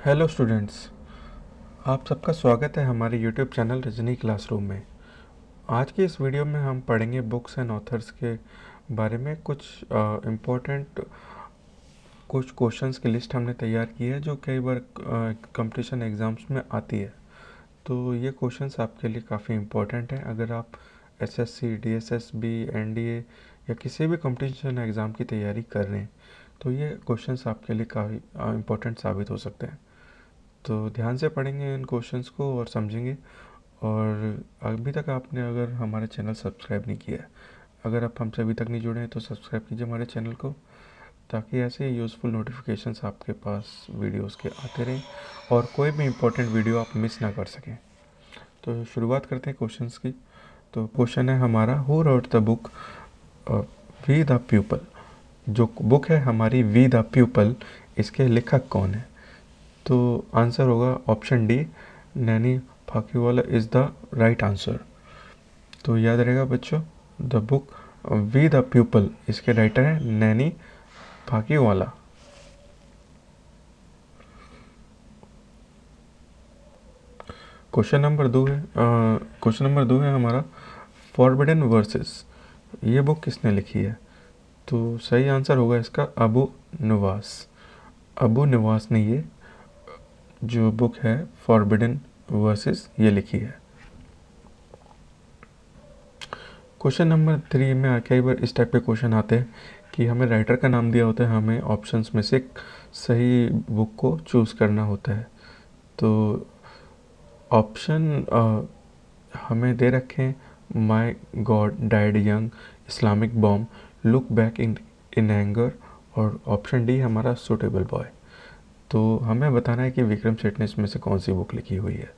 Hello students, आप सबका स्वागत है हमारे यूट्यूब चैनल रजनी क्लासरूम में। आज की इस वीडियो में हम पढ़ेंगे बुक्स एंड ऑथर्स के बारे में। कुछ इम्पोर्टेंट कुछ क्वेश्चंस की लिस्ट हमने तैयार की है जो कई बार कंपटीशन एग्ज़ाम्स में आती है। तो ये क्वेश्चंस आपके लिए काफ़ी इम्पोर्टेंट हैं। अगर आप एसएससी, डीएसएसबी, एनडीए या किसी भी कंपटीशन एग्ज़ाम की तैयारी कर रहे हैं तो ये क्वेश्चंस आपके लिए काफ़ी इम्पोर्टेंट साबित हो सकते हैं। तो ध्यान से पढ़ेंगे इन क्वेश्चंस को और समझेंगे। और अभी तक आपने अगर हमारे चैनल सब्सक्राइब नहीं किया है, अगर आप हमसे अभी तक नहीं जुड़े हैं तो सब्सक्राइब कीजिए हमारे चैनल को, ताकि ऐसे यूज़फुल नोटिफिकेशंस आपके पास वीडियोस के आते रहें और कोई भी इम्पोर्टेंट वीडियो आप मिस ना कर सकें। तो शुरुआत करते हैं क्वेश्चंस की। तो क्वेश्चन है हमारा, who wrote the book we the people. जो बुक है हमारी वी द पीपल, इसके लेखक कौन है? तो आंसर होगा option D, Nani Palkhivala is the right answer. तो याद रहेगा बच्चों, the book we the people, इसके राइटर हैं नैनी फाकीवाला। क्वेश्चन नंबर 2 है हमारा, फॉरबिडन वर्सेस, ये बुक किसने लिखी है? तो सही आंसर होगा इसका अबू नवास। अबू नवास ने ये जो बुक है फॉरबिडन वर्सेस ये लिखी है। क्वेश्चन नंबर 3 में कई बार इस टाइप के क्वेश्चन आते हैं कि हमें राइटर का नाम दिया होता है, हमें ऑप्शंस में से सही बुक को चूज़ करना होता है। तो ऑप्शन हमें दे रखे हैं, my God died young, Islamic bomb, look back in anger, और ऑप्शन डी हमारा सूटेबल बॉय। तो हमें बताना है कि विक्रम सेठ ने इसमें से कौन सी बुक लिखी हुई है।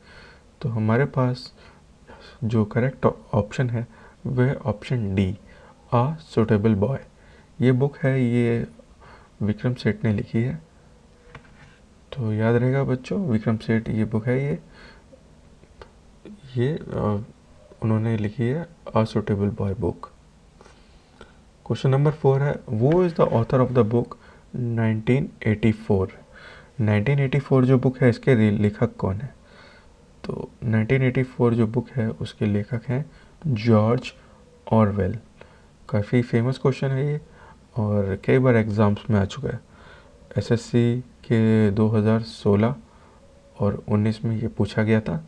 तो हमारे पास जो करेक्ट ऑप्शन है वह ऑप्शन डी, आ सूटेबल बॉय। ये बुक है, ये विक्रम सेठ ने लिखी है। तो याद रहेगा बच्चों, विक्रम सेठ ये बुक है, ये उन्होंने लिखी है a suitable boy book. Question number 4 है, वो is the author of the book 1984। 1984 जो बुक है इसके लेखक कौन है? तो 1984 जो बुक है उसके लेखक हैं जॉर्ज ऑरवेल। काफ़ी फेमस क्वेश्चन है ये और कई बार एग्ज़ाम्स में आ चुका है। एसएससी के 2016 और 19 में ये पूछा गया था।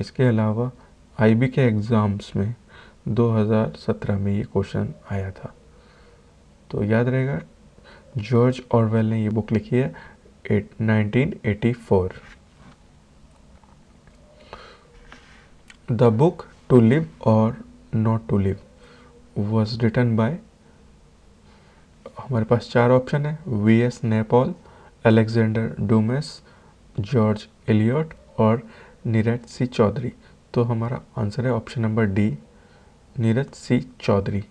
इसके अलावा आईबी के एग्ज़ाम्स में 2017 में ये क्वेश्चन आया था। तो याद रहेगा, जॉर्ज ऑरवेल ने ये बुक लिखी है 1984। The book to live or not to live was written by, हमारे पास 4 ऑप्शन है, V S. Naipaul, Alexander Dumas, George Eliot और नीरज सी चौधरी। तो हमारा आंसर है option number D, Neeraj C Chaudhary.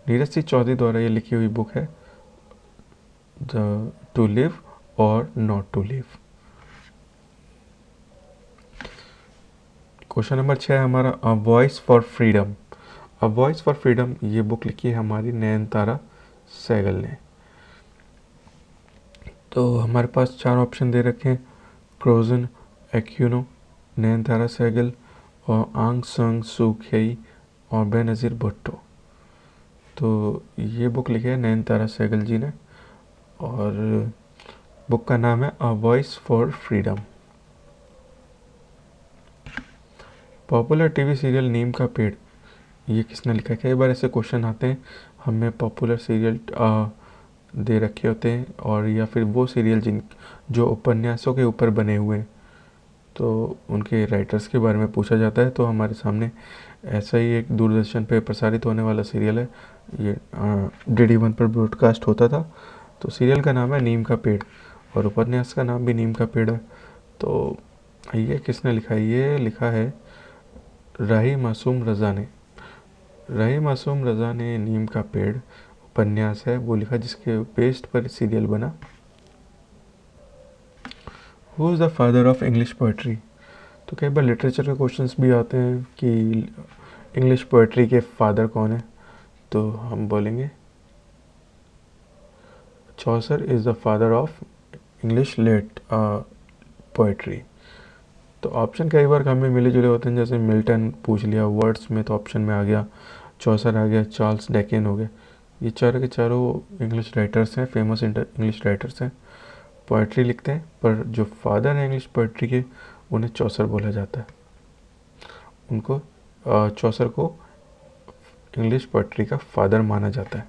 Neeraj C Chaudhary द्वारा ये लिखी हुई बुक है the to live or not to live. Question number 6 हमारा, a voice for freedom. A voice for freedom ये बुक लिखी है हमारी नयनतारा सहगल ने। तो हमारे पास 4 ऑप्शन दे रखे हैं, क्रोजन एक्यूनो, नयनतारा सहगल और आंग संग सू ख्यी और बेनज़ीर भुट्टो। तो ये बुक लिखी है नयनतारा सहगल जी ने और बुक का नाम है a voice for freedom. Popular TV serial Neem Ka Ped, ये किसने लिखा है? कई बार ऐसे क्वेश्चन आते हैं, हमें पॉपुलर सीरियल दे रखे होते हैं और या फिर वो सीरियल जो उपन्यासों के ऊपर बने हुए हैं, तो उनके राइटर्स के बारे में पूछा जाता है। तो हमारे सामने ऐसा ही एक दूरदर्शन पे प्रसारित होने वाला सीरियल है, ये DD1 पर ब्रॉडकास्ट होता था। तो सीरियल का नाम है नीम का पेड़ और उपन्यास का नाम भी नीम का पेड़ है। तो ये किसने लिखा है? ये लिखा है राही मासूम रज़ा ने। राही मासूम रज़ा ने नीम का पेड़ उपन्यास है वो लिखा, जिसके बेस्ड पर सीरियल बना। Who is the father of English poetry? तो कई बार लिटरेचर के क्वेश्चंस भी आते हैं कि इंग्लिश पोइट्री के फादर कौन है? तो हम बोलेंगे Chaucer is the father of English poetry. तो ऑप्शन कई बार हमें मिले जुले होते हैं, जैसे मिल्टन पूछ लिया, वर्ड्स में तो ऑप्शन में आ गया, चौसर आ गया, चार्ल्स डिकेंस हो गए। ये चारों के चारों इंग्लिश राइटर्स हैं, फेमस इंग्लिश राइटर्स हैं, पोएट्री लिखते हैं, पर जो फादर हैं इंग्लिश पोएट्री के उन्हें चौसर बोला जाता है। उनको चौसर को इंग्लिश पोएट्री का फादर माना जाता है।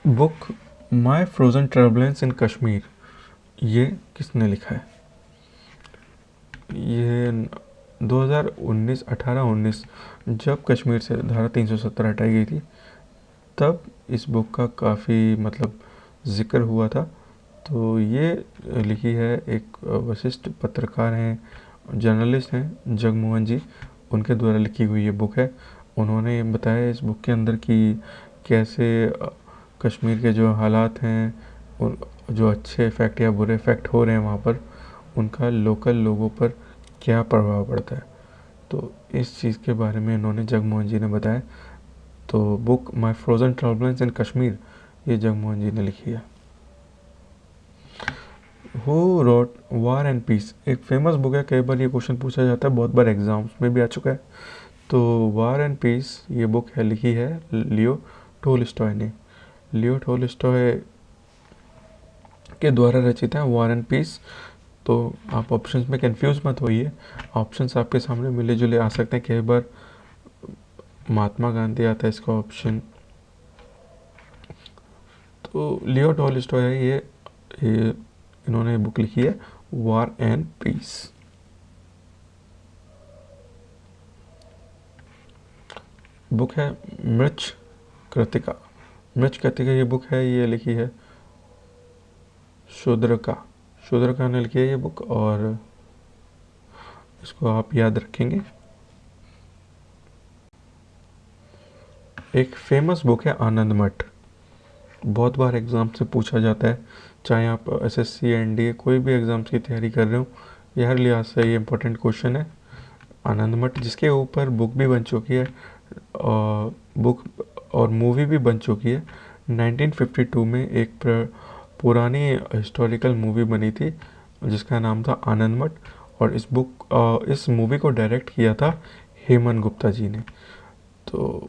Book my frozen turbulence in Kashmir, ये किसने लिखा है? ये 2019 18-19 जब कश्मीर से धारा 370 हटाई गई थी, तब इस बुक का काफ़ी मतलब जिक्र हुआ था। तो ये लिखी है एक वरिष्ठ पत्रकार हैं, जर्नलिस्ट हैं, जगमोहन जी, उनके द्वारा लिखी हुई ये बुक है। उन्होंने बताया इस बुक के अंदर कि कैसे कश्मीर के जो हालात हैं, जो अच्छे इफ़ेक्ट या बुरे इफ़ेक्ट हो रहे हैं वहाँ पर, उनका लोकल लोगों पर क्या प्रभाव पड़ता है। तो इस चीज़ के बारे में इन्होंने, जगमोहन जी ने बताया। तो book my frozen turbulence in Kashmir ये जगमोहन जी ने लिखी है। Who wrote war and peace, एक फेमस बुक है, कई बार ये क्वेश्चन पूछा जाता है, बहुत बार एग्जाम्स में भी आ चुका है। तो वार एंड पीस ये बुक है, लिखी है लियो टोल्स्टॉय ने। लियो टोल्स्टॉय के द्वारा रचित है वार एंड पीस। तो आप ऑप्शंस में कंफ्यूज मत होइए, ऑप्शंस आपके सामने मिले जुले आ सकते हैं। कई बार महात्मा गांधी आता है इसका ऑप्शन। तो लियो टोल्स्टॉय है ये इन्होंने बुक लिखी है वार एंड पीस। बुक है मृच कृतिका। मृच कृतिका ये बुक है, ये लिखी है शूद्रका ने लिखी है ये बुक, और इसको आप याद रखेंगे। एक फेमस बुक है आनंद मठ, बहुत बार एग्ज़ाम से पूछा जाता है, चाहे आप एसएससी एनडीए कोई भी एग्ज़ाम्स की तैयारी कर रहे हो, ये हर लिहाज से ये इंपॉर्टेंट क्वेश्चन है। आनंद मठ, जिसके ऊपर बुक भी बन चुकी है, बुक और मूवी भी बन चुकी है। 1952 में एक पुरानी हिस्टोरिकल मूवी बनी थी जिसका नाम था आनंद मठ, और इस मूवी को डायरेक्ट किया था हेमंत गुप्ता जी ने। तो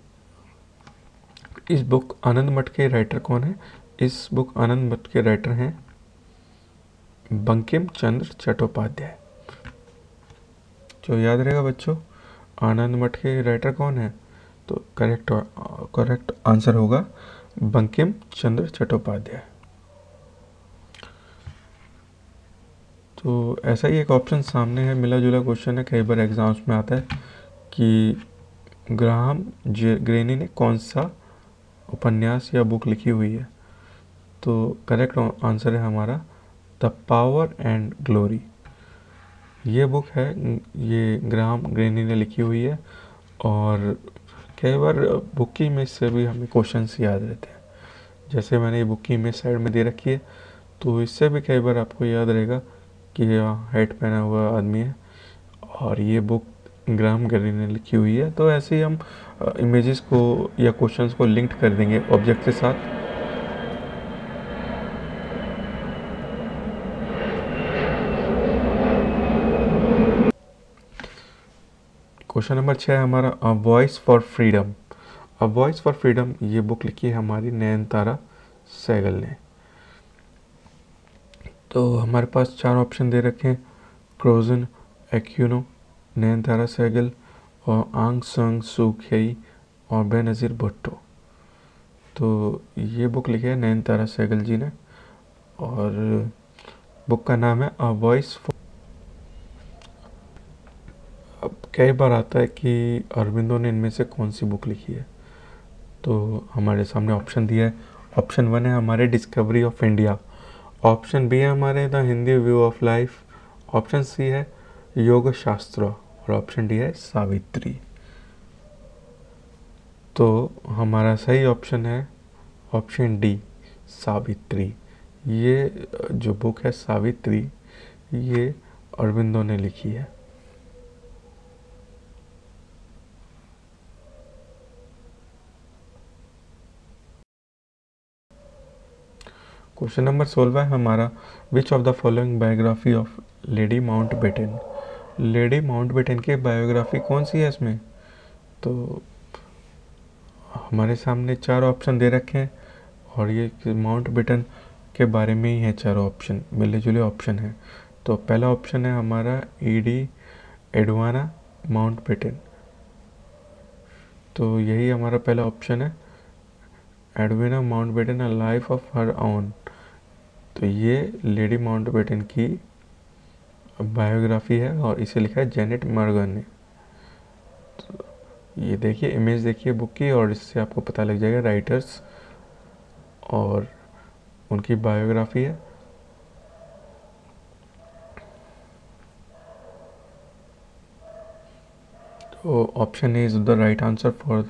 इस बुक आनंद मठ के राइटर कौन है? इस बुक आनंद मठ के राइटर हैं बंकिम चंद्र चट्टोपाध्याय। तो याद रहेगा बच्चों, आनंद मठ के राइटर कौन है? तो करेक्ट आंसर होगा बंकिम चंद्र चट्टोपाध्याय। तो ऐसा ही एक ऑप्शन सामने है, मिला जुला क्वेश्चन है, कई बार एग्जाम्स में आता है कि ग्राहम ग्रेनी ने कौन सा उपन्यास या बुक लिखी हुई है। तो करेक्ट आंसर है हमारा द पावर एंड ग्लोरी। ये बुक है, ये ग्राहम ग्रेनी ने लिखी हुई है, और कई बार बुक की इमेज से भी हमें क्वेश्चंस याद रहते हैं। जैसे मैंने ये बुक की इमेज साइड में दे रखी है, तो इससे भी कई बार आपको याद रहेगा कि हेड पहना हुआ आदमी है, और ये बुक ग्राहम ग्रेनी ने लिखी हुई है। तो ऐसे ही हम इमेजेस को या क्वेश्चंस को लिंक्ड कर देंगे ऑब्जेक्ट के साथ। क्वेश्चन नंबर 6 हमारा, a voice for freedom. A voice for freedom ये बुक लिखी है हमारी नयनतारा सहगल ने। तो हमारे पास 4 ऑप्शन दे रखे हैं, क्रोजन एक्यूनो, नयनतारा सहगल, और आंग संग सू ख्यी, और बेनज़ीर भुट्टो। तो ये बुक लिखी है नयनतारा सहगल जी ने, और बुक का नाम है अ वॉइस। अब कई बार आता है कि अरविंदो ने इनमें से कौन सी बुक लिखी है, तो हमारे सामने ऑप्शन दिया है। ऑप्शन 1 है हमारे discovery of India, option B है हमारे the Hindi view of life, option C है योग शास्त्र, और ऑप्शन डी है सावित्री। तो हमारा सही ऑप्शन है ऑप्शन डी, सावित्री। ये जो बुक है सावित्री, ये अरविंदो ने लिखी है। क्वेश्चन नंबर 16 है हमारा, which of the following biography of lady Mountbatten. Lady Mountbatten की बायोग्राफी कौन सी है इसमें? तो हमारे सामने 4 ऑप्शन दे रखे हैं और ये माउंटबेटन के बारे में ही है। चारों ऑप्शन मिले जुले ऑप्शन हैं। तो पहला ऑप्शन है हमारा ईडी एडवाना माउंटबेटन, तो यही हमारा पहला ऑप्शन है, Edwina Mountbatten a life of her own. तो ये लेडी माउंटबेटन की बायोग्राफी है और इसे लिखा है जेनेट मॉर्गन ने। तो ये देखिए, इमेज देखिए बुक की और इससे आपको पता लग जाएगा राइटर्स और उनकी बायोग्राफी है। तो option A is the right answer for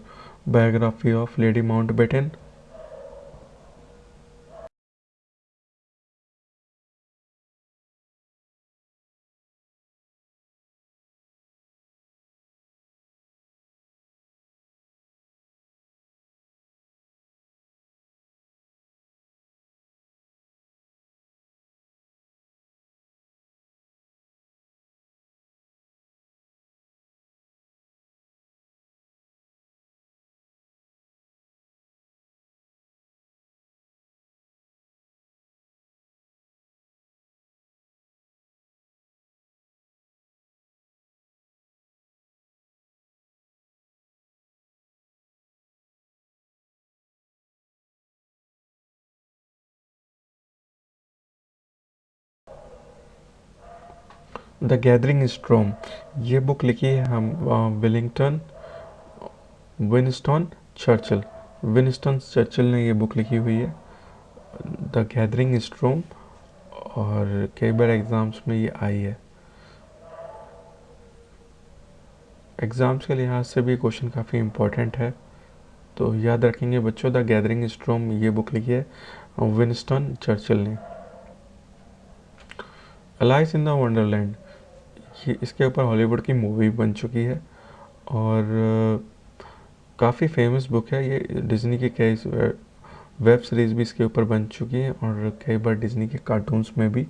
biography of lady Mountbatten. The gathering storm, ये बुक लिखी है हम Willingdon Winston Churchill. Winston Churchill ने ये बुक लिखी हुई है, द गैदरिंग स्ट्रॉम, और कई बार एग्ज़ाम्स में ये आई है। एग्ज़ाम्स के लिहाज से भी क्वेश्चन काफ़ी इम्पोर्टेंट है, तो याद रखेंगे बच्चों। द गैदरिंग स्ट्रॉम ये बुक लिखी है विंस्टन चर्चिल ने। अलाइस इन द वंडरलैंड, ये इसके ऊपर हॉलीवुड की मूवी बन चुकी है और काफ़ी फेमस बुक है ये। डिज्नी के कई वेब सीरीज़ भी इसके ऊपर बन चुकी हैं और कई बार डिज्नी के कार्टून्स में भी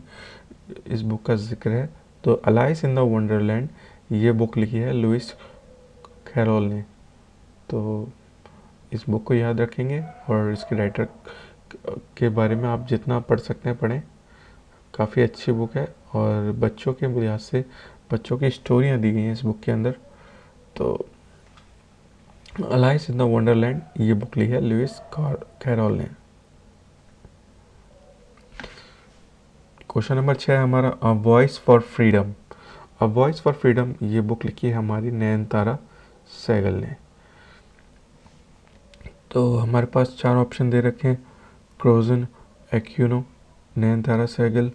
इस बुक का जिक्र है। तो अलाइस इन द वंडरलैंड ये बुक लिखी है लुइस कैरोल ने। तो इस बुक को याद रखेंगे और इसके राइटर के बारे में आप जितना पढ़ सकते हैं पढ़ें। काफ़ी अच्छी बुक है और बच्चों के लिहाज से बच्चों की स्टोरियाँ दी गई हैं इस बुक के अंदर। तो अलाइस इन द वंडरलैंड ये बुक लिखी है लुइस कैरोल ने। क्वेश्चन नंबर 6 हमारा, a voice for freedom. A voice for freedom ये बुक लिखी है हमारी नयनतारा सहगल ने। तो हमारे पास 4 ऑप्शन दे रखे हैं, क्रोजन एक्यूनो, नयनतारा सहगल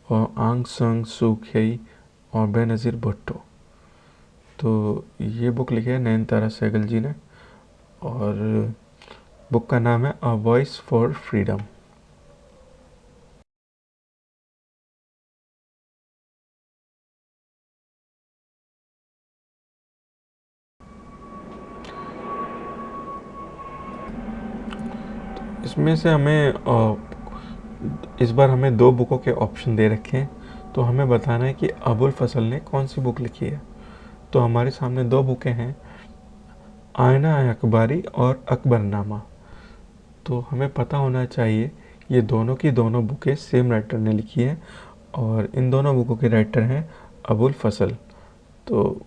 और आंग संग सू ख्यी और बेनज़ीर भुट्टो। तो ये बुक लिखी है नयनतारा सहगल जी ने और बुक का नाम है अ वॉइस फॉर फ्रीडम। इसमें से हमें इस बार हमें 2 बुकों के ऑप्शन दे रखे हैं, तो हमें बताना है कि अबुल फजल ने कौन सी बुक लिखी है। तो हमारे सामने 2 बुकें हैं, आईना अखबारी और अकबरनामा। तो हमें पता होना चाहिए ये दोनों की दोनों बुकें सेम राइटर ने लिखी हैं और इन दोनों बुकों के राइटर हैं अबुल फजल। तो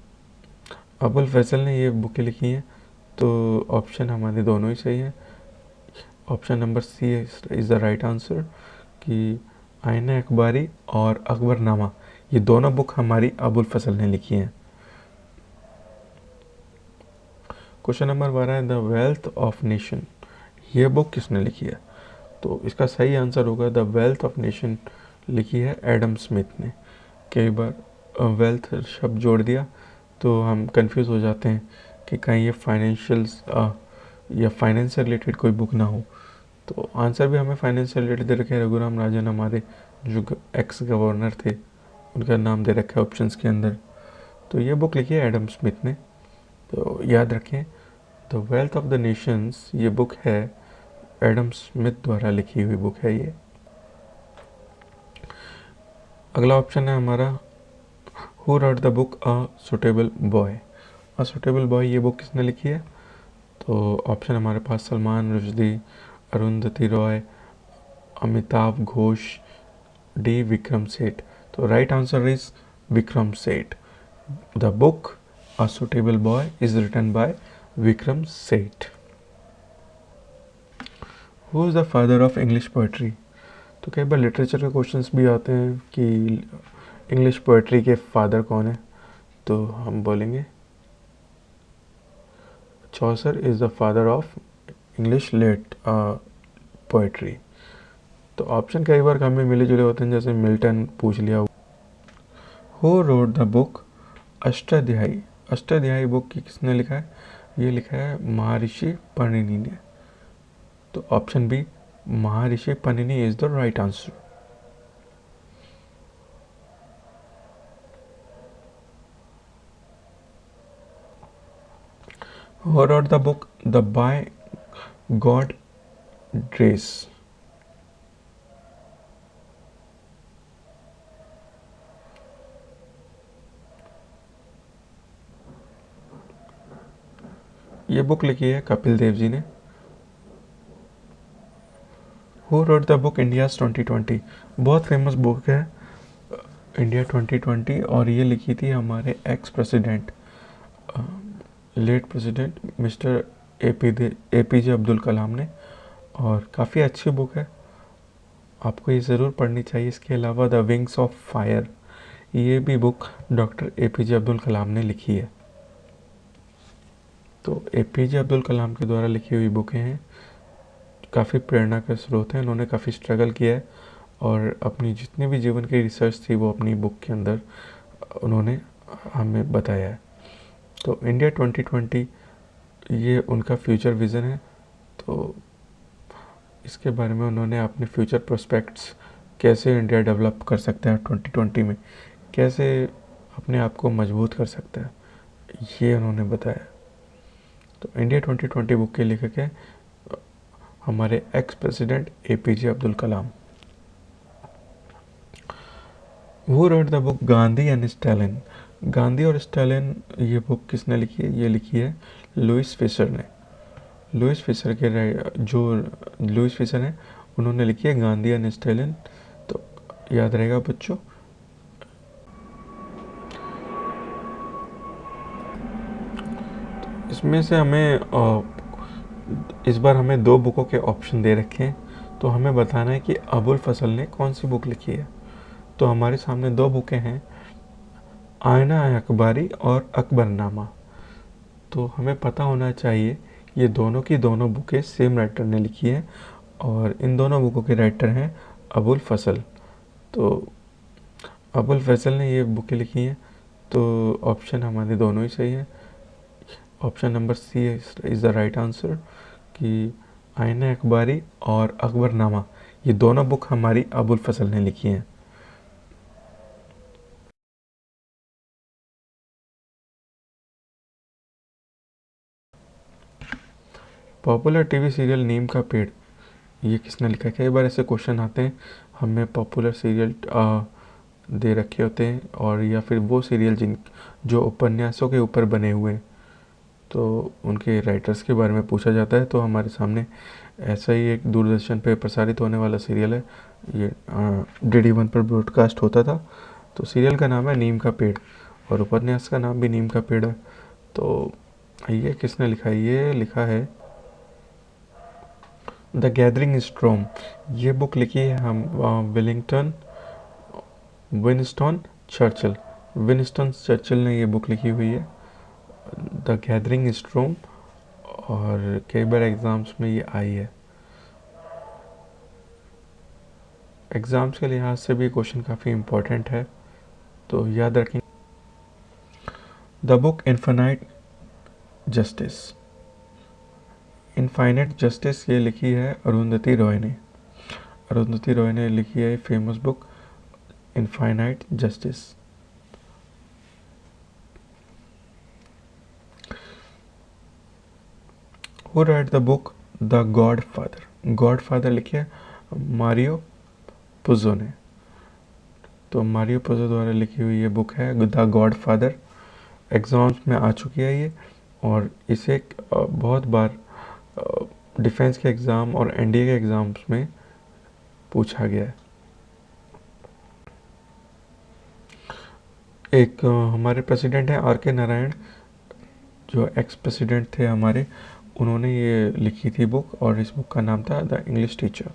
अबुल फजल ने ये बुकें लिखी हैं, तो ऑप्शन हमारे दोनों ही सही हैं। Option number C is the right answer कि आईना अखबारी और अकबरनामा ये दोनों बुक हमारी अबुल फजल ने लिखी हैं। क्वेश्चन नंबर 12 है, द वेल्थ ऑफ नेशन ये बुक किसने लिखी है? तो इसका सही आंसर होगा द वेल्थ ऑफ नेशन लिखी है एडम स्मिथ ने। कई बार वेल्थ शब्द जोड़ दिया तो हम कंफ्यूज हो जाते हैं कि कहीं ये फाइनेंशियल्स या फाइनेंस से रिलेटेड कोई बुक ना हो। तो आंसर भी हमें फाइनेंस से रिलेटेड दे रखे हैं। रघुराम राजन हमारे जो एक्स गवर्नर थे उनका नाम दे रखा है ऑप्शंस के अंदर। तो ये बुक लिखी है एडम स्मिथ ने। तो याद रखें the wealth of the Nations ये बुक है एडम स्मिथ द्वारा लिखी हुई बुक है ये। अगला ऑप्शन है हमारा who wrote the book a suitable boy. A suitable boy ये बुक किसने लिखी है? तो ऑप्शन हमारे पास सलमान रुश्दी, अरुंधति रॉय, अमिताभ घोष, डी विक्रम सेठ। तो right answer is Vikram Seth. The book a suitable boy is written by Vikram Seth. Who is the father of English poetry? तो कई बार लिटरेचर के क्वेश्चंस भी आते हैं कि इंग्लिश पोएट्री के फादर कौन है, तो हम बोलेंगे Chaucer is the father of English late poetry. तो ऑप्शन कई बार हमें मिले जुले होते हैं, जैसे मिल्टन पूछ लिया। Who wrote the book Ashtadhyayi? Ashtadhyayi book किसने लिखा है? ये लिखा है महर्षि पणिनि ने। तो option B Maharshi Panini is the right answer. Who wrote the book the by God dress? ये बुक लिखी है कपिल देव जी ने। Who wrote the book India's 2020? बहुत फेमस बुक है इंडिया 2020, और ये लिखी थी हमारे ex president, late president mister APJ Abdul Kalam ने, और काफ़ी अच्छी बुक है, आपको ये ज़रूर पढ़नी चाहिए। इसके अलावा द विंग्स ऑफ फायर, ये भी book doctor APJ Abdul Kalam ने लिखी है। तो APJ अब्दुल कलाम के द्वारा लिखी हुई बुकें हैं, काफ़ी प्रेरणा का स्रोत है। उन्होंने काफ़ी स्ट्रगल किया है और अपनी जितनी भी जीवन की रिसर्च थी वो अपनी बुक के अंदर उन्होंने हमें बताया है। तो इंडिया 2020 ये उनका फ्यूचर विज़न है। तो इसके बारे में उन्होंने अपने फ्यूचर प्रोस्पेक्ट्स, कैसे इंडिया डेवलप कर सकता है 2020 में, कैसे अपने आप को मजबूत कर सकता है, ये उन्होंने बताया। तो इंडिया 2020 बुक के लेखक है हमारे ex president APJ Abdul Kalam. Who wrote the book Gandhi and Stalin? Gandhi और स्टालिन ये बुक किसने लिखी है? ये लिखी है लुइस फिशर ने। लुइस फिशर हैं उन्होंने लिखी है गांधी एंड स्टालिन। तो याद रहेगा बच्चों। इसमें से हमें इस बार हमें 2 बुकों के ऑप्शन दे रखे हैं, तो हमें बताना है कि अबुल फजल ने कौन सी बुक लिखी है। तो हमारे सामने 2 बुकें हैं, आईना अखबारी और अकबरनामा। तो हमें पता होना चाहिए ये दोनों की दोनों बुकें सेम राइटर ने लिखी है, और इन दोनों बुकों के राइटर हैं अबुल फजल। तो अबुल फजल ने ये बुकें लिखी हैं, तो ऑप्शन हमारे दोनों ही सही है। Option number C is the right answer कि आईना अखबारी और अकबरनामा ये दोनों बुक हमारी अबुल फजल ने लिखी हैं। Popular TV serial Neem Ka Ped, ये किसने लिखा है? कई बार ऐसे क्वेश्चन आते हैं, हमें पॉपुलर सीरियल दे रखे होते हैं, और या फिर वो सीरियल जो उपन्यासों के ऊपर बने हुए हैं, तो उनके राइटर्स के बारे में पूछा जाता है। तो हमारे सामने ऐसा ही एक दूरदर्शन पे प्रसारित होने वाला सीरियल है, ये DD1 पर ब्रॉडकास्ट होता था। तो सीरियल का नाम है नीम का पेड़, और उपन्यास का नाम भी नीम का पेड़ है। तो ये किसने लिखा है? ये लिखा है द गैदरिंग स्टॉर्म। ये बुक लिखी है हम विंस्टन चर्चिल। विंस्टन चर्चिल ने ये बुक लिखी हुई है द गैदरिंग स्टॉर्म, और कई बार एग्ज़ाम्स में ये आई है। एग्ज़ाम्स के लिहाज से भी क्वेश्चन काफ़ी इम्पोर्टेंट है, तो याद रखें। The book infinite justice. Infinite justice ये लिखी है अरुंधति रॉय ने। अरुंधति रॉय ने लिखी है famous book infinite justice. Who right the book the God father? God father लिखी है मारियो पुज़ो ने। तो मारियो पुज़ो द्वारा लिखी हुई ये बुक है द गॉड फादर। एग्ज़ाम्स में आ चुकी है ये, और इसे बहुत बार डिफेंस के एग्ज़ाम और एनडीए के एग्ज़ाम्स में पूछा गया है। एक हमारे प्रेसिडेंट हैं आर के नारायण, जो एक्स प्रेसिडेंट थे हमारे, उन्होंने ये लिखी थी बुक, और इस बुक का नाम था द इंग्लिश टीचर।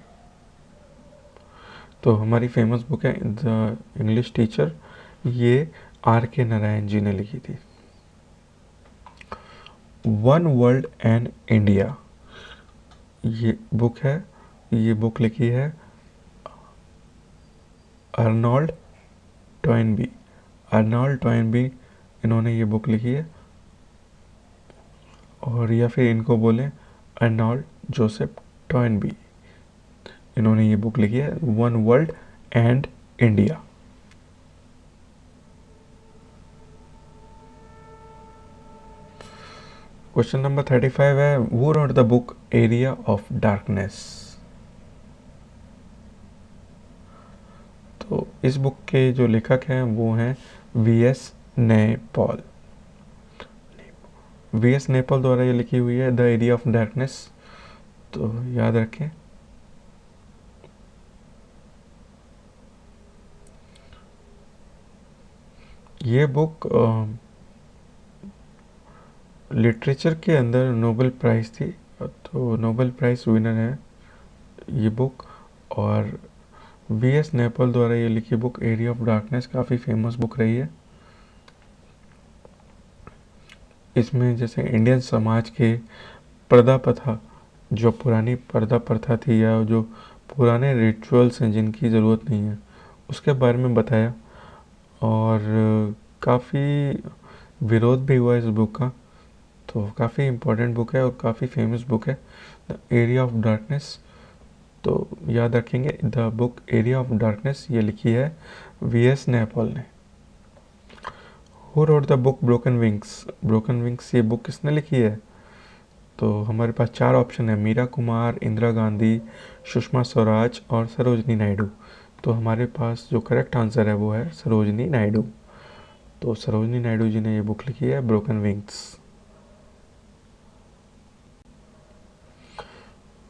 तो हमारी फेमस बुक है द इंग्लिश टीचर, ये आर के नारायण जी ने लिखी थी। वन वर्ल्ड एंड इंडिया ये बुक है, ये बुक लिखी है अर्नोल्ड टॉयनबी। अर्नोल्ड टॉयनबी इन्होंने ये बुक लिखी है, और या फिर इनको बोले अर्नोल्ड जोसेफ टॉयनबी, इन्होंने ये बुक लिखी है one world and India. Question number 35 है, वो road the book area of darkness. तो इस बुक के जो लेखक हैं वो हैं वी.एस. नैपॉल। वी.एस. नैपॉल द्वारा ये लिखी हुई है द एरिया ऑफ डार्कनेस। तो याद रखें। ये बुक लिटरेचर के अंदर नोबेल प्राइज़ थी, तो नोबेल प्राइज़ विनर है ये बुक। और वी.एस. नैपॉल द्वारा ये लिखी बुक एरिया ऑफ डार्कनेस काफ़ी फेमस बुक रही है। इसमें जैसे इंडियन समाज के पर्दा प्रथा, जो पुरानी पर्दा प्रथा थी या जो पुराने रिचुअल्स हैं जिनकी ज़रूरत नहीं है, उसके बारे में बताया, और काफ़ी विरोध भी हुआ इस बुक का। तो काफ़ी इम्पोर्टेंट बुक है और काफ़ी फेमस बुक है द एरिया ऑफ डार्कनेस। तो याद रखेंगे the book area of darkness, ये लिखी है वी.एस. नैपॉल ने। Who wrote the book broken wings. Broken wings ये बुक किसने लिखी है? तो हमारे पास 4 ऑप्शन है, मीरा कुमार, इंदिरा गांधी, सुषमा स्वराज और सरोजनी नायडू। तो हमारे पास जो करेक्ट आंसर है वो है सरोजनी नायडू। तो सरोजनी नायडू जी ने ये बुक लिखी है broken wings.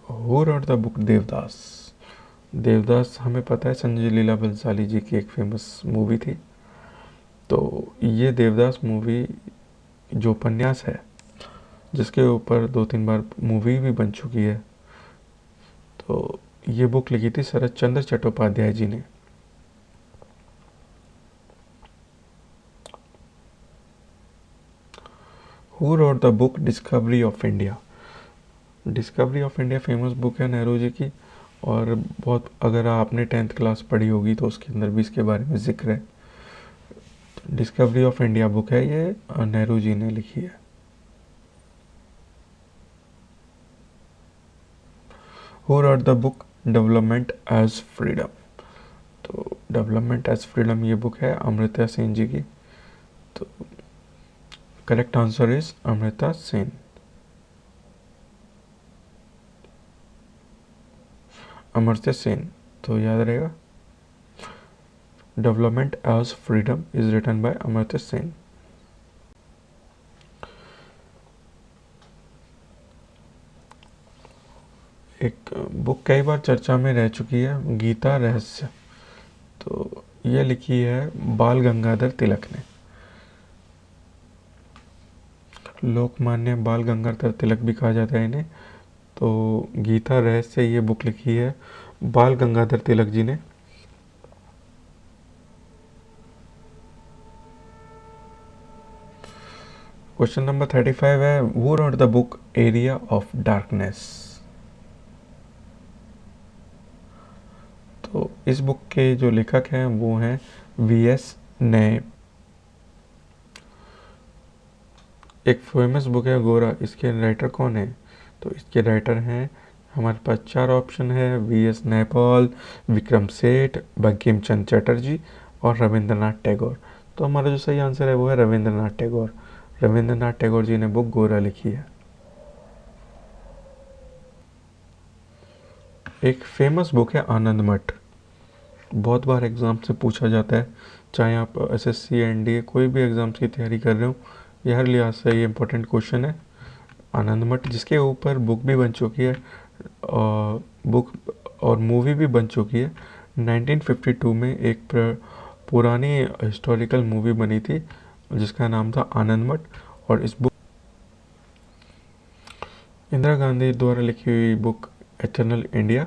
Who wrote the book Devdas. Devdas हमें पता है संजय लीला बंसाली जी की एक फेमस मूवी थी। तो ये देवदास मूवी जो उपन्यास है, जिसके ऊपर 2-3 बार मूवी भी बन चुकी है, तो ये बुक लिखी थी शरत चंद्र चट्टोपाध्याय जी ने। Who wrote the book discovery of India. Discovery of India famous book है नेहरू जी की, और बहुत, अगर आपने 10th क्लास पढ़ी होगी तो उसके अंदर भी इसके बारे में जिक्र है। डिस्कवरी ऑफ इंडिया बुक है, ये नेहरू जी ने लिखी है। Who wrote the book development as freedom. तो डेवलपमेंट एज फ्रीडम ये बुक है अमृता सेन जी की। तो correct answer is Amrita Sen. Amartya Sen, तो याद रहेगा development as freedom is written by Amartya Sen. एक बुक कई बार चर्चा में रह चुकी है, गीता रहस्य। तो ये लिखी है बाल गंगाधर तिलक ने। लोकमान्य बाल गंगाधर तिलक भी कहा जाता है इन्हें। तो गीता रहस्य ये बुक लिखी है बाल गंगाधर तिलक जी ने। क्वेश्चन नंबर 35 है, वो road the book area of darkness. तो इस बुक के जो लेखक हैं वो हैं वी.एस. नैप। एक फेमस बुक है गोरा, इसके राइटर कौन है? तो इसके राइटर हैं, हमारे पास 4 ऑप्शन है, वी.एस. नैपॉल, विक्रम सेठ, बंकिम चंद्र चटर्जी और रविंद्रनाथ टैगोर। तो हमारा जो सही आंसर है वो है रविंद्रनाथ टैगोर। रविंद्रनाथ टैगोर जी ने बुक गोरा लिखी है। एक फेमस बुक है आनंद मठ। बहुत बार एग्ज़ाम से पूछा जाता है, चाहे आप एसएससी एनडीए कोई भी एग्ज़ाम्स की तैयारी कर रहे हो, ये हर लिहाज से ये इम्पोर्टेंट क्वेश्चन है। आनंद मठ, जिसके ऊपर बुक भी बन चुकी है, बुक और मूवी भी बन चुकी है। 1952 में एक पुरानी हिस्टोरिकल मूवी बनी थी जिसका नाम था आनंद मठ। और इस बुक इंदिरा गांधी द्वारा लिखी हुई बुक एटर्नल इंडिया।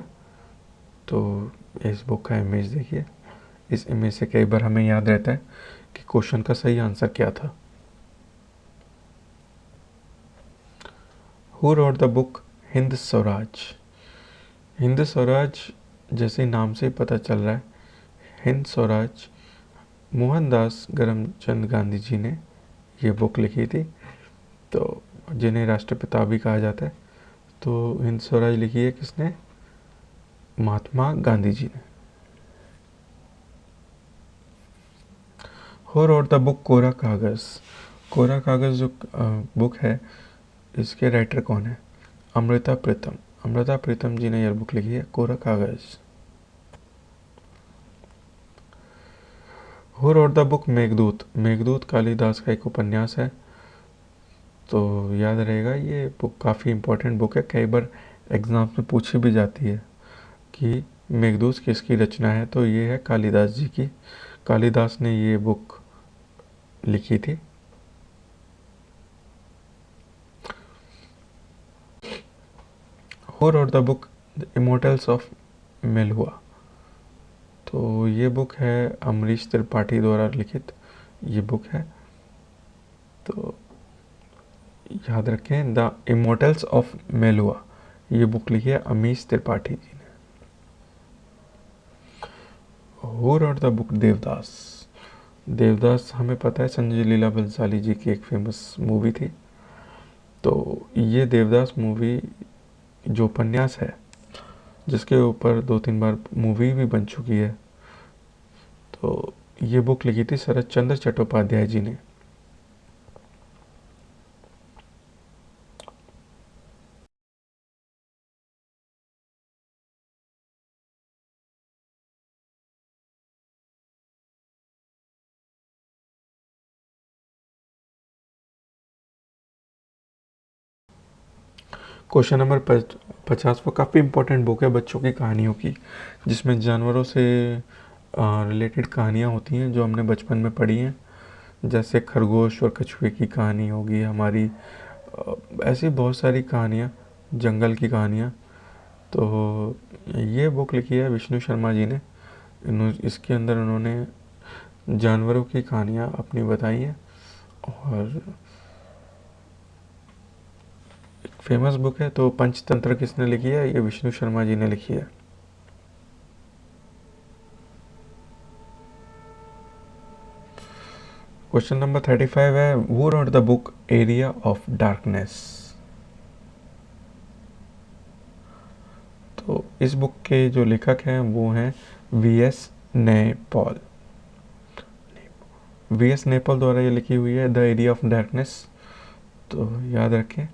तो इस बुक का इमेज देखिए, इस इमेज से कई बार हमें याद रहता है कि क्वेश्चन का सही आंसर क्या था। Who wrote the book Hind Swaraj? Hind Swaraj जैसे नाम से पता चल रहा है, हिंद स्वराज मोहनदास करमचंद गांधी जी ने ये बुक लिखी थी, तो जिन्हें राष्ट्रपिता भी कहा जाता है। तो हिंद स्वराज लिखी है किसने? महात्मा गांधी जी ने। हु रोट द बुक कोरा कागज? कोरा कागज जो बुक है, इसके राइटर कौन है? अमृता प्रीतम। अमृता प्रीतम जी ने यह बुक लिखी है, कोरा कागज। Who wrote the book Meghdoot? Meghdoot Kalidas का एक उपन्यास है, तो याद रहेगा ये बुक काफ़ी इम्पोर्टेंट बुक है, कई बार एग्ज़ाम में पूछी भी जाती है कि मेघदूत किसकी रचना है, तो ये है कालिदास जी की। कालिदास ने ये बुक लिखी थी। Who wrote the book the immortals of Meluha? तो ये बुक है अमरीश त्रिपाठी द्वारा लिखित ये बुक है, तो याद रखें, द इमोर्टल्स ऑफ मेलुआ ये बुक लिखी है अमीश त्रिपाठी जी ने। Who wrote the book Devdas? Devdas हमें पता है संजय लीला बंसाली जी की एक फेमस मूवी थी, तो ये देवदास मूवी जो उपन्यास है जिसके ऊपर 2-3 बार मूवी भी बन चुकी है, तो ये बुक लिखी थी शरत चंद्र चट्टोपाध्याय जी ने। क्वेश्चन नंबर 50 वो काफ़ी इंपॉर्टेंट बुक है बच्चों की कहानियों की, जिसमें जानवरों से रिलेटेड कहानियाँ होती हैं जो हमने बचपन में पढ़ी हैं, जैसे खरगोश और कछुए की कहानी होगी हमारी, ऐसी बहुत सारी कहानियाँ, जंगल की कहानियाँ। तो ये बुक लिखी है विष्णु शर्मा जी ने। इसके अंदर उन्होंने जानवरों की कहानियाँ अपनी बताई हैं, और एक फेमस बुक है। तो पंचतंत्र किसने लिखी है? ये विष्णु शर्मा जी ने लिखी है। क्वेश्चन नंबर 35 है, who wrote the book area of darkness? तो इस बुक के जो लेखक हैं वो हैं वीएस नैपॉल। वीएस नैपॉल द्वारा ये लिखी हुई है द एरिया ऑफ डार्कनेस, तो याद रखें